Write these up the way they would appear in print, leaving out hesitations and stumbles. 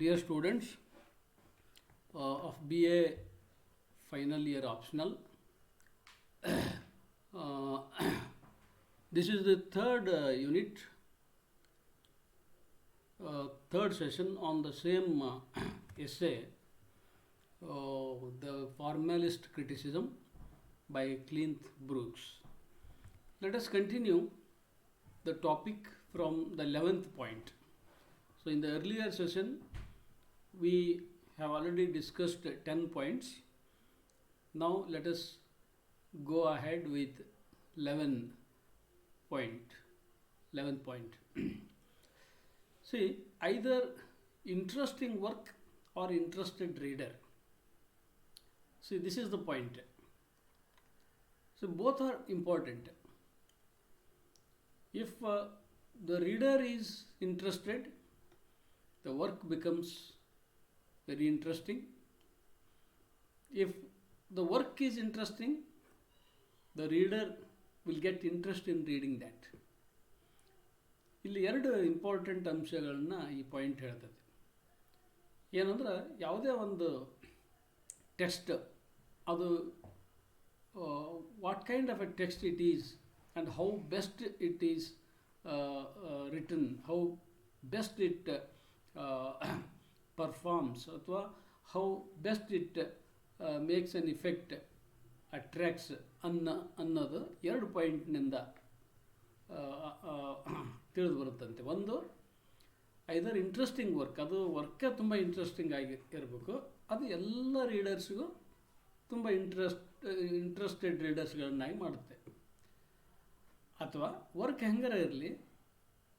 Dear students of BA final year optional, uh, this is the third unit, third session on the same essay, The Formalist Criticism by Clint Brooks. Let us continue the topic from the 11th point. So in the earlier session, we have already discussed 10 points. Now let us go ahead with 11 point. 11th point. See, either interesting work or interested reader. See, this is the point. So both are important. If the reader is interested, the work becomes very interesting. If the work is interesting, the reader will get interest in reading that. ಇಲ್ಲಿ ಎರಡು important ಅಂಶಗಳನ್ನ ಈ point ಹೇಳ್ತದೆ. ಏನಂದ್ರೆ ಯಾವುದೇ ಒಂದು text ಅದು what kind of a text it is and how best it is written, how best it performs ಅಥವಾ how best it makes an effect attracts ಅನ್ನೋದು ಎರಡು ಪಾಯಿಂಟ್ನಿಂದ ತಿಳಿದು ಬರುತ್ತಂತೆ. ಒಂದು, ಐದರ್ ಇಂಟ್ರೆಸ್ಟಿಂಗ್ ವರ್ಕ್, ಅದು ವರ್ಕೇ ತುಂಬ ಇಂಟ್ರೆಸ್ಟಿಂಗ್ ಆಗಿ ಇರಬೇಕು, ಅದು ಎಲ್ಲ ರೀಡರ್ಸ್ಗೂ ತುಂಬ ಇಂಟ್ರೆಸ್ಟೆಡ್ ರೀಡರ್ಸ್ಗಳನ್ನಾಗಿ ಮಾಡುತ್ತೆ. ಅಥವಾ ವರ್ಕ್ ಹೆಂಗಾರ ಇರಲಿ,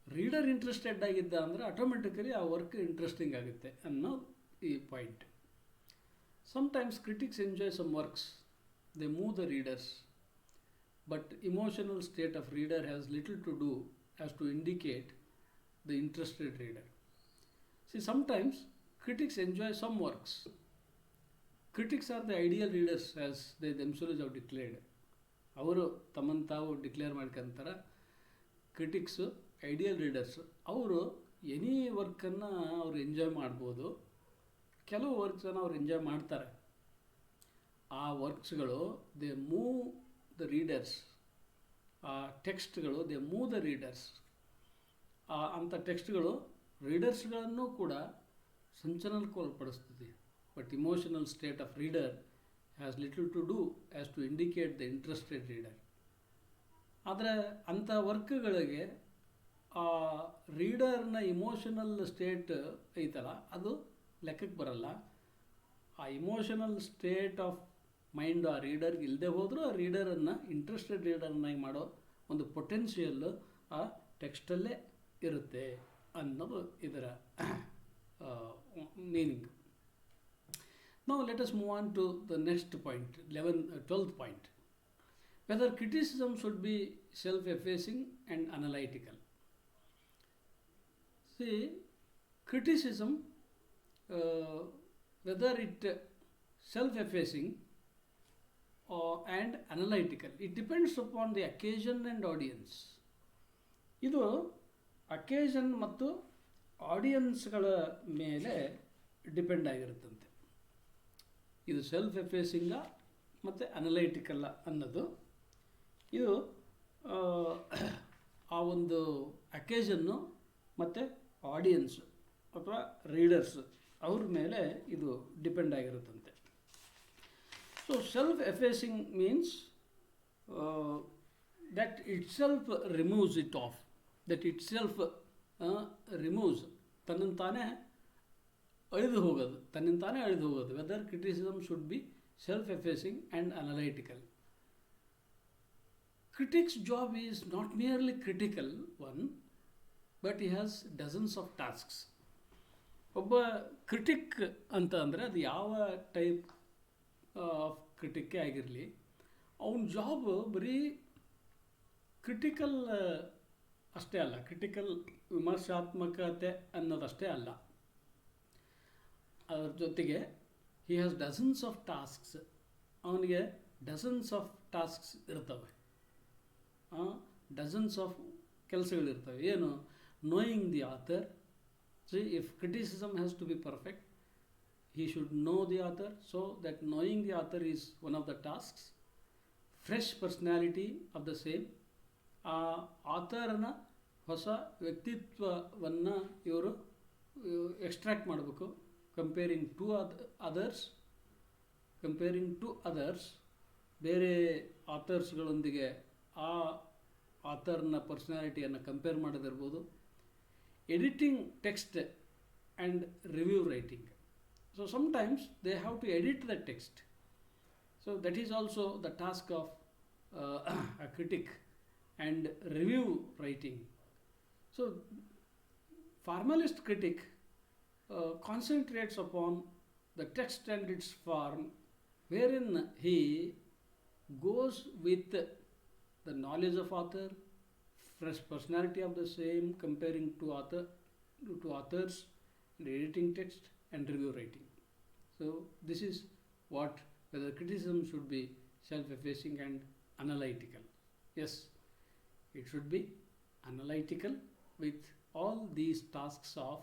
ರೀಡರ್ ಇಂಟ್ರೆಸ್ಟೆಡ್ ಆಗಿದ್ದ ಅಂದರೆ ಆಟೋಮೆಟಿಕಲಿ ಆ ವರ್ಕ್ ಇಂಟ್ರೆಸ್ಟಿಂಗ್ ಆಗುತ್ತೆ ಅನ್ನೋ ಈ point. Sometimes critics enjoy some works, they move the readers, but emotional state of reader has little to do as to indicate the interested reader. See, sometimes critics enjoy some works. Critics are the ideal readers as they themselves have declared. ಅವರು ತಮ್ಮನ್ನು ತಾವು declare ಮಾಡ್ಕೊಂತಾರ. Critics ideal readers. ಅವರು any ವರ್ಕನ್ನು ಅವರು enjoy ಮಾಡ್ಬೋದು. ಕೆಲವು ವರ್ಕ್ಸನ್ನು ಅವ್ರು ಎಂಜಾಯ್ ಮಾಡ್ತಾರೆ. ಆ ವರ್ಕ್ಸ್ಗಳು ದೇ ಮೂವ್ ದ ರೀಡರ್ಸ್. ಆ ಟೆಕ್ಸ್ಟ್ಗಳು ದೇ ಮೂವ್ ದ ರೀಡರ್ಸ್. ಅಂಥ ಟೆಕ್ಸ್ಟ್ಗಳು ರೀಡರ್ಸ್ಗಳನ್ನು ಕೂಡ ಸಂಚಲನಕ್ಕೊಳಪಡಿಸ್ತದೆ. But emotional state of reader has little to do as to indicate the interested reader. ಆದರೆ ಅಂಥ ವರ್ಕ್ಗಳಿಗೆ ಆ ರೀಡರ್ನ ಇಮೋಷನಲ್ ಸ್ಟೇಟ್ ಐತಲ್ಲ, ಅದು ಲೆಕ್ಕಕ್ಕೆ ಬರಲ್ಲ. ಆ ಇಮೋಷನಲ್ ಸ್ಟೇಟ್ ಆಫ್ ಮೈಂಡ್ ಆ ರೀಡರ್ಗೆ ಇಲ್ಲದೆ ಹೋದರೂ ಆ ರೀಡರನ್ನು ಇಂಟ್ರೆಸ್ಟೆಡ್ ರೀಡರ್ನಾಗಿ ಮಾಡೋ ಒಂದು ಪೊಟೆನ್ಷಿಯಲ್ಲು ಆ ಟೆಕ್ಸ್ಟಲ್ಲೇ ಇರುತ್ತೆ ಅನ್ನೋದು ಇದರ meaning. Now let us move on to the next point, 12th point. Whether criticism should be self-effacing and analytical. See, criticism, whether it self-effacing and analytical, it depends upon the occasion and audience. ಇದು ಅಕೇಷನ್ ಮತ್ತು ಆಡಿಯನ್ಸ್ಗಳ ಮೇಲೆ depend ಆಗಿರುತ್ತಂತೆ. ಇದು self ಎಫೇಸಿಂಗ ಮತ್ತು ಅನಲೈಟಿಕಲ್ಲ ಅನ್ನೋದು, ಇದು ಆ ಒಂದು ಅಕೇಷನ್ನು ಮತ್ತು ಆಡಿಯನ್ಸ್ ಅಥವಾ ರೀಡರ್ಸ್ ಅವ್ರ ಮೇಲೆ ಇದು ಡಿಪೆಂಡ್ ಆಗಿರುತ್ತಂತೆ. So self effacing means that it self removes it off, that it self removes, ತನ್ನನ್ನು ತಾನೇ ಅಳಿದು ಹೋಗೋದು, ತನ್ನಿಂದ ತಾನೇ ಅಳಿದು ಹೋಗೋದು. Whether criticism should be self effacing and analytical. Critics job is not merely critical one, but he has dozens of tasks. ಒಬ್ಬ critic ಅಂತ ಅಂದರೆ ಅದು ಯಾವ ಟೈಪ್ ಆಫ್ ಕ್ರಿಟಿಕ್ಕೇ ಆಗಿರಲಿ, ಅವನ ಜಾಬ್ ಬರೀ ಕ್ರಿಟಿಕಲ್ ಅಷ್ಟೇ ಅಲ್ಲ, ಕ್ರಿಟಿಕಲ್ ವಿಮರ್ಶಾತ್ಮಕತೆ ಅನ್ನೋದಷ್ಟೇ ಅಲ್ಲ. ಅದರ ಜೊತೆಗೆ ಹಿ ಹ್ಯಾಸ್ ಡಜನ್ಸ್ ಆಫ್ ಟಾಸ್ಕ್ಸ್, ಅವನಿಗೆ ಡಜನ್ಸ್ ಆಫ್ ಟಾಸ್ಕ್ಸ್ ಇರ್ತವೆ, ಡಜನ್ಸ್ ಆಫ್ ಕೆಲಸಗಳಿರ್ತವೆ. ಏನು? Knowing the author, See, if criticism has to be perfect, he should know the author, so that knowing the author is one of the tasks. Fresh personality of the same, ಆ ಆಥರ್ನ ಹೊಸ ವ್ಯಕ್ತಿತ್ವವನ್ನು ಇವರು extract ಮಾಡಬೇಕು. Comparing to others ಬೇರೆ ಆಥರ್ಸ್ಗಳೊಂದಿಗೆ ಆ ಆಥರ್ನ ಪರ್ಸ್ನಾಲಿಟಿಯನ್ನು ಕಂಪೇರ್ ಮಾಡೋದಿರ್ಬೋದು. Editing text and review writing. So sometimes they have to edit the text. So that is also the task of a critic, and review writing. So formalist critic concentrates upon the text and its form, wherein he goes with the knowledge of author, fresh personality of the same, comparing to authors, and editing text and review writing. So this is what, whether criticism should be self-effacing and analytical. Yes, it should be analytical with all these tasks of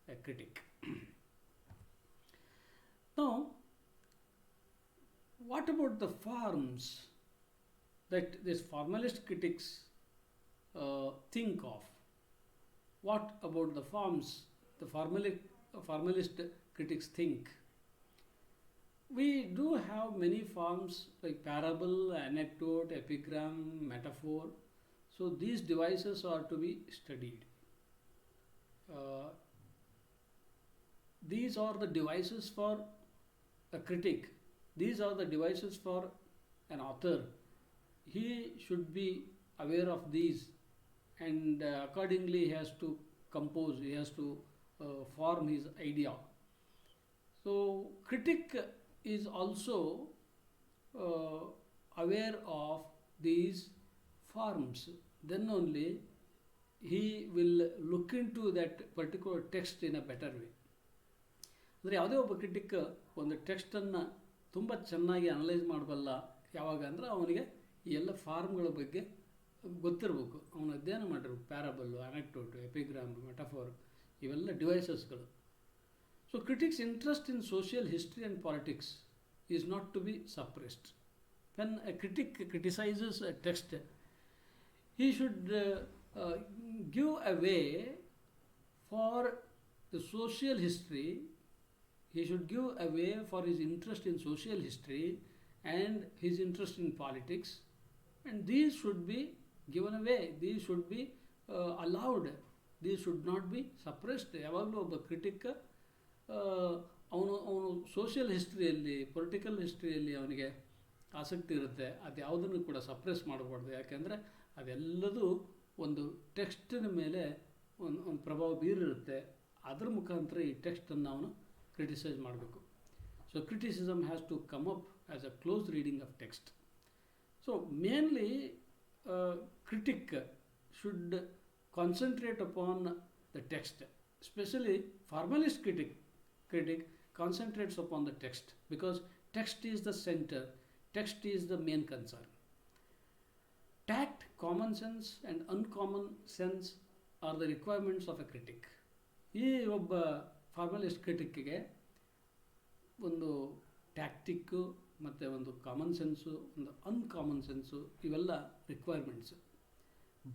a critic. Now, what about the forms that these formalist critics think of? What about the forms the formalist critics think? We do have many forms like parable, anecdote, epigram, metaphor. So these devices are to be studied. These are the devices for a critic. These are the devices for an author. He should be aware of these, and accordingly he has to compose, he has to form his idea. So critic is also aware of these forms. Then only he will look into that particular text in a better way. ಅಂದರೆ ಯಾವುದೇ ಒಬ್ಬ critic ಒಂದು ಟೆಕ್ಸ್ಟನ್ನು ತುಂಬ ಚೆನ್ನಾಗಿ analyse ಮಾಡಬಲ್ಲ ಯಾವಾಗ ಅಂದರೆ ಅವನಿಗೆ ಈ ಎಲ್ಲ ಫಾರ್ಮ್ಗಳ ಬಗ್ಗೆ ಗೊತ್ತಿರಬೇಕು, ಅವನು ಅಧ್ಯಯನ ಮಾಡಿರ್ಬೇಕು. ಪ್ಯಾರಬಲ್ಲು, ಅನೆಕ್ಟೋಟು, ಎಪಿಗ್ರಾಮ್, ಮೆಟಫೋರ್ ಇವೆಲ್ಲ ಡಿವೈಸಸ್ಗಳು. So critics' interest in social history and politics is not to be suppressed. When a critic criticizes a text, he should give a way for the social history. He should give a way for his interest in social history and his interest in politics, and these should be given away. These should be allowed. These should not be suppressed. ಯಾವಾಗಲೂ ಒಬ್ಬ critic ಅವನು social ಹಿಸ್ಟ್ರಿಯಲ್ಲಿ, political ಹಿಸ್ಟ್ರಿಯಲ್ಲಿ ಅವನಿಗೆ ಆಸಕ್ತಿ ಇರುತ್ತೆ. ಅದು ಯಾವುದನ್ನು ಕೂಡ suppress ಮಾಡಬಾರ್ದು. ಯಾಕೆಂದರೆ ಅದೆಲ್ಲದೂ ಒಂದು ಟೆಕ್ಸ್ಟಿನ ಮೇಲೆ ಒಂದು ಪ್ರಭಾವ ಬೀರಿರುತ್ತೆ. ಅದರ ಮುಖಾಂತರ ಈ ಟೆಕ್ಸ್ಟನ್ನು ಅವನು ಕ್ರಿಟಿಸೈಸ್ ಮಾಡಬೇಕು. So criticism has to come up as a close reading of text. So mainly critic should concentrate upon the text. Especially formalist critic concentrates upon the text, because text is the center, text is the main concern. Tact, common sense and uncommon sense are the requirements of a critic. ಈ ಒಬ್ಬ ಫಾರ್ಮಲಿಸ್ಟ್ ಕ್ರಿಟಿಕ್ಕಿಗೆ ಒಂದು tactic ಮತ್ತು ಒಂದು common sense, ಒಂದು uncommon sense, ಇವೆಲ್ಲ requirements.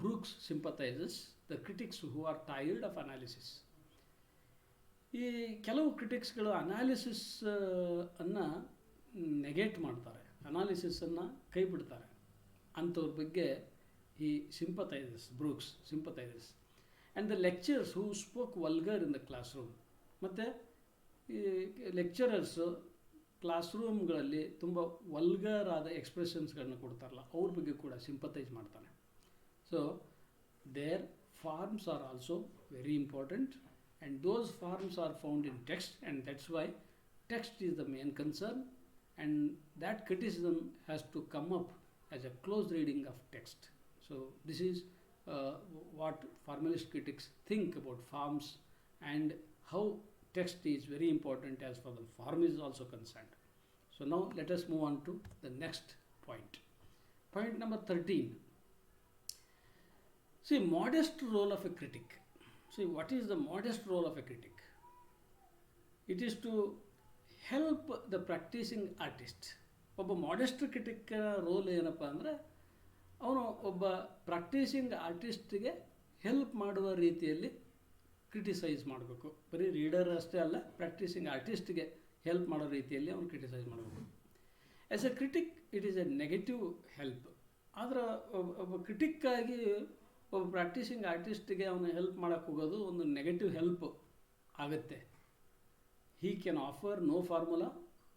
Brooks sympathises the critics who are tired of analysis. ಈ ಕೆಲವು ಕ್ರಿಟಿಕ್ಸ್ಗಳು analysis ಅನ್ನು ನೆಗೆಟ್ ಮಾಡ್ತಾರೆ, ಅನಾಲಿಸಿಸನ್ನು ಕೈ ಬಿಡ್ತಾರೆ. ಅಂಥವ್ರ ಬಗ್ಗೆ ಈ sympathises, Brooks sympathises. And the lectures who spoke vulgar in the class room. ಮತ್ತು ಈ ಲೆಕ್ಚರರ್ಸು ಕ್ಲಾಸ್ ರೂಮ್ಗಳಲ್ಲಿ ತುಂಬ ವಲ್ಗರ್ ಆದ ಎಕ್ಸ್ಪ್ರೆಷನ್ಸ್ಗಳನ್ನ ಕೊಡ್ತಾರಲ್ಲ, ಅವ್ರ ಬಗ್ಗೆ ಕೂಡ ಸಿಂಪಥೈಸ್ ಮಾಡ್ತಾನೆ. So their forms are also very important, and those forms are found in text, and that's why text is the main concern, and that criticism has to come up as a close reading of text. So this is what formalist critics think about forms, and how text is very important as far as the form is also concerned. So now let us move on to the next point. Point number 13. See, modest role of a critic. See, what is the modest role of a critic? It is to help the practicing artist. ಒಬ್ಬ modest critic roll ಏನಪ್ಪ ಅಂದರೆ ಅವನು ಒಬ್ಬ practising ಆರ್ಟಿಸ್ಟಿಗೆ help ಮಾಡುವ ರೀತಿಯಲ್ಲಿ criticise ಮಾಡಬೇಕು. ಬರೀ reader ಅಷ್ಟೇ ಅಲ್ಲ, ಪ್ರಾಕ್ಟೀಸಿಂಗ್ ಆರ್ಟಿಸ್ಟ್ಗೆ ಹೆಲ್ಪ್ ಮಾಡೋ ರೀತಿಯಲ್ಲಿ ಅವನು ಕ್ರಿಟಿಸೈಸ್ ಮಾಡಬೇಕು. As A critic it is A negative help. ಆದರೆ ಒಬ್ಬ ಕ್ರಿಟಿಕ್ಕಾಗಿ ಒಬ್ಬ ಪ್ರಾಕ್ಟೀಸಿಂಗ್ ಆರ್ಟಿಸ್ಟಿಗೆ ಅವನು ಹೆಲ್ಪ್ ಮಾಡೋಕ್ಕೆ ಹೋಗೋದು ಒಂದು ನೆಗೆಟಿವ್ ಹೆಲ್ಪ್ ಆಗುತ್ತೆ. He can offer no formula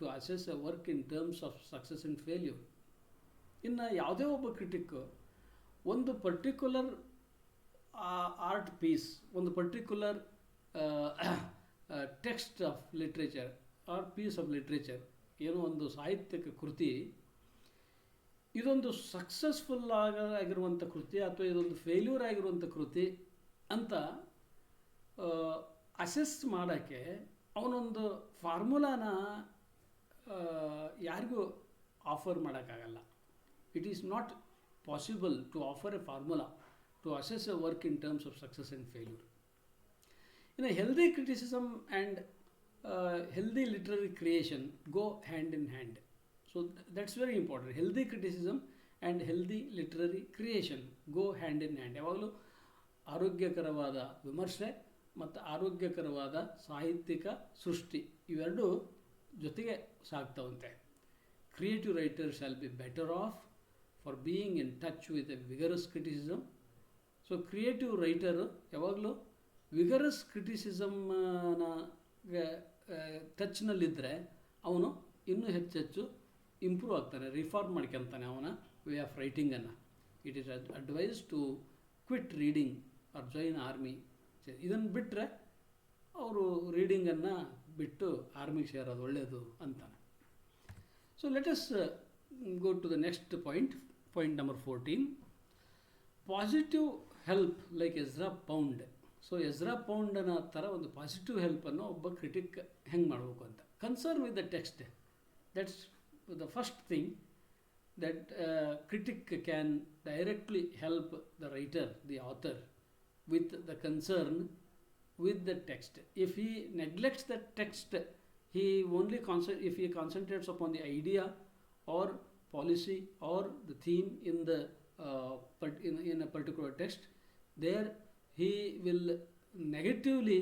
to assess a work in terms of success and failure. ಇನ್ನು ಯಾವುದೇ ಒಬ್ಬ ಕ್ರಿಟಿಕ್ ಒಂದು ಪರ್ಟಿಕ್ಯುಲರ್ ಆರ್ಟ್ ಪೀಸ್, ಒಂದು particular text of literature or piece of literature, ಏನೋ ಒಂದು ಸಾಹಿತ್ಯಿಕ ಕೃತಿ, ಇದೊಂದು ಸಕ್ಸಸ್ಫುಲ್ ಆಗಿರುವಂಥ ಕೃತಿ ಅಥವಾ ಇದೊಂದು ಫೇಲ್ಯೂರ್ ಆಗಿರುವಂಥ ಕೃತಿ ಅಂತ ಅಸೆಸ್ ಮಾಡೋಕ್ಕೆ ಅವನೊಂದು ಫಾರ್ಮುಲಾನ ಯಾರಿಗೂ ಆಫರ್ ಮಾಡೋಕ್ಕಾಗಲ್ಲ. It is not possible to offer a formula to assess a work in terms of success and failure. ಇನ್ನು healthy criticism and healthy literary creation go hand in hand. So that's very important. Healthy criticism and healthy literary creation go hand in hand. ಯಾವಾಗಲೂ ಆರೋಗ್ಯಕರವಾದ ವಿಮರ್ಶೆ ಮತ್ತು ಆರೋಗ್ಯಕರವಾದ ಸಾಹಿತ್ಯಿಕ ಸೃಷ್ಟಿ ಇವೆರಡೂ ಜೊತೆಗೆ ಸಾಗ್ತಾವಂತೆ. Creative writer shall be better off for being in touch with a vigorous criticism. So creative writer ಯಾವಾಗಲೂ ವಿಗರಸ್ ಕ್ರಿಟಿಸಿಸಮ್ನ ಟಚ್ನಲ್ಲಿದ್ದರೆ ಅವನು ಇನ್ನೂ ಹೆಚ್ಚೆಚ್ಚು ಇಂಪ್ರೂವ್ ಆಗ್ತಾನೆ, ರಿಫಾರ್ಮ್ ಮಾಡ್ಕೊತಾನೆ ಅವನ ವೇ ಆಫ್ ರೈಟಿಂಗನ್ನು. It is advise to quit reading or join army. ಇದನ್ನು ಬಿಟ್ಟರೆ ಅವರು ರೀಡಿಂಗನ್ನು ಬಿಟ್ಟು ಆರ್ಮಿಗೆ ಸೇರೋದು ಒಳ್ಳೆಯದು ಅಂತಾನೆ. So let us go to the next point number 14. Positive help like Ezra Pound. So Ezra ಪೌಂಡನ ಥರ ಒಂದು ಪಾಸಿಟಿವ್ ಹೆಲ್ಪನ್ನು ಒಬ್ಬ ಕ್ರಿಟಿಕ್ ಹೆಂಗೆ ಮಾಡಬೇಕು ಅಂತ. Concern with the text, that's the first thing that critic can directly help the writer, the author, with the concern with the text. If he neglects the text, if he concentrates upon the idea or policy or the theme in the in a particular text, there he will negatively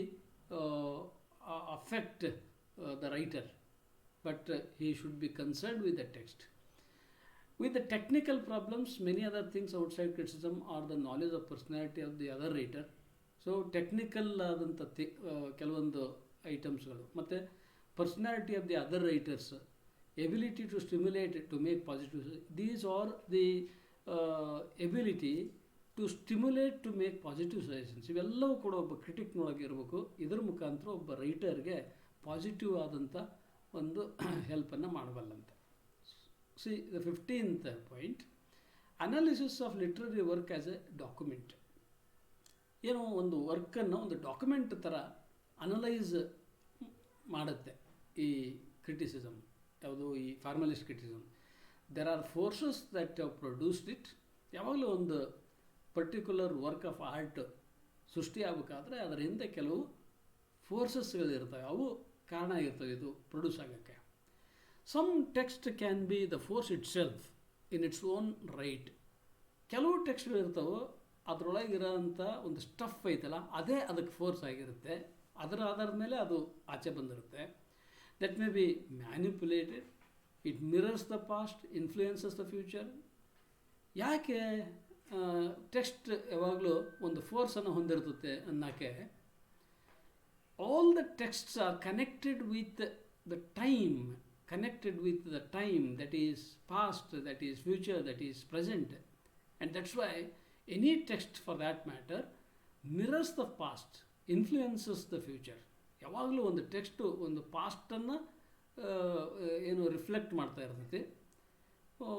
affect the writer. But he should be concerned with the text. With the technical problems, many other things outside criticism are the knowledge of personality of the other writer. So technical ಆದಂಥ ಕೆಲವೊಂದು ಐಟಮ್ಸ್ಗಳು ಮತ್ತು personality of the other writers, ability to stimulate to make positive, these are the ability to stimulate to make positive suggestions. ಇವೆಲ್ಲವೂ ಕೂಡ ಒಬ್ಬ ಕ್ರಿಟಿಕ್ನೊಳಗೆ ಇರಬೇಕು. ಇದರ ಮುಖಾಂತರ ಒಬ್ಬ ರೈಟರ್ಗೆ ಪಾಸಿಟಿವ್ ಆದಂಥ ಒಂದು ಹೆಲ್ಪನ್ನು ಮಾಡಬಲ್ಲಂತೆ. See, the 15th point, analysis of literary work as a document. ಏನೋ ಒಂದು ವರ್ಕನ್ನು ಒಂದು ಡಾಕ್ಯುಮೆಂಟ್ ಥರ ಅನಲೈಸ್ ಮಾಡುತ್ತೆ ಈ ಕ್ರಿಟಿಸಿಸಮ್. ಯಾವುದು ಈ formalist criticism. There are forces that have produced it. ಯಾವಾಗಲೂ ಒಂದು ಪರ್ಟಿಕ್ಯುಲರ್ ವರ್ಕ್ ಆಫ್ ಆರ್ಟ್ ಸೃಷ್ಟಿ ಆಗಬೇಕಾದ್ರೆ ಅದರ ಹಿಂದೆ ಕೆಲವು ಫೋರ್ಸಸ್ಗಳಿರ್ತವೆ, ಅವು ಕಾರಣ ಆಗಿರ್ತವೆ ಇದು ಪ್ರೊಡ್ಯೂಸ್ ಆಗೋಕ್ಕೆ. Some text can be the force itself in its own right. ಕೆಲವು ಟೆಕ್ಸ್ಟ್ಗಳಿರ್ತವೆ, ಅದರೊಳಗಿರೋಂಥ ಒಂದು ಸ್ಟಫ್ ಐತಲ್ಲ ಅದೇ ಅದಕ್ಕೆ ಫೋರ್ಸ್ ಆಗಿರುತ್ತೆ, ಅದರ ಆಧಾರದ ಮೇಲೆ ಅದು ಆಚೆ ಬಂದಿರುತ್ತೆ. That may be manipulated, it mirrors the past, influences the future. ಯಾಕೆ ಟೆಕ್ಸ್ಟ್ ಯಾವಾಗಲೂ ಒಂದು ಫೋರ್ಸನ್ನು ಹೊಂದಿರ್ತದೆ ಅನ್ನೋಕ್ಕೆ, all the texts are connected with the time, connected with the time that is past, that is future, that is present. And that's why any text for that matter mirrors the past, influences the future. ಯಾವಾಗಲೂ ಒಂದು text ಒಂದು ಪಾಸ್ಟನ್ನು ಏನು reflect ಮಾಡ್ತಾ ಇರ್ತೈತಿ,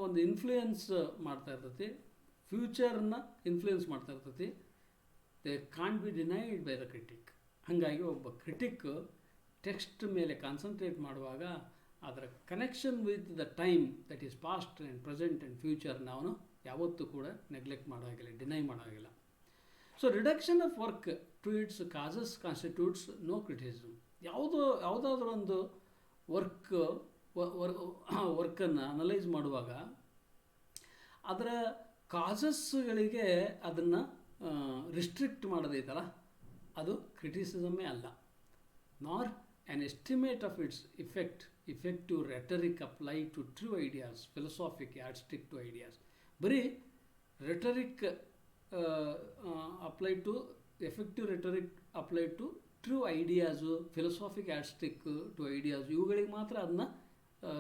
ಒಂದು influence ಮಾಡ್ತಾ ಇರ್ತೈತಿ, ಫ್ಯೂಚರ್ನ influence ಮಾಡ್ತಾ ಇರ್ತೈತಿ. They can't be denied by the critic. ಹಾಗಾಗಿ ಒಬ್ಬ ಕ್ರಿಟಿಕ್ ಟೆಕ್ಸ್ಟ್ ಮೇಲೆ ಕಾನ್ಸಂಟ್ರೇಟ್ ಮಾಡುವಾಗ ಅದರ connection with the time that is past and present and future ಅವನು ಯಾವತ್ತೂ ಕೂಡ ನೆಗ್ಲೆಕ್ಟ್ ಮಾಡೋಂಗಿಲ್ಲ, ಡಿನೈ ಮಾಡೋಂಗಿಲ್ಲ. So reduction of work to its causes constitutes no criticism. ಯಾವುದಾದ್ರೂ ಒಂದು ವರ್ಕನ್ನು ಅನಲೈಸ್ ಮಾಡುವಾಗ ಅದರ ಕಾಸಸ್ಗಳಿಗೆ ಅದನ್ನು ರಿಸ್ಟ್ರಿಕ್ಟ್ ಮಾಡೋದೈತಲ್ಲ, ಅದು ಕ್ರಿಟಿಸಿಸಮೇ ಅಲ್ಲ. ನಾರ್ an estimate of its effective rhetoric applied to true ideas, philosophic yardstick to ideas. ಬರೀ rhetoric applied to effective rhetoric applied to true ideas, philosophic yardstick to ideas, ಇವುಗಳಿಗೆ ಮಾತ್ರ ಅದನ್ನ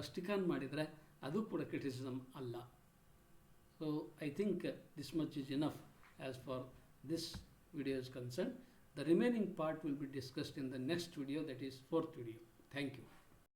ಸ್ಟಿಕ್ ಆನ್ ಮಾಡಿದರೆ ಅದು ಕೂಡ ಕ್ರಿಟಿಸಿಸಮ್ ಅಲ್ಲ. So I think this much is enough as for this video is concerned. The remaining part will be discussed in the next video, that is fourth video. Thank you.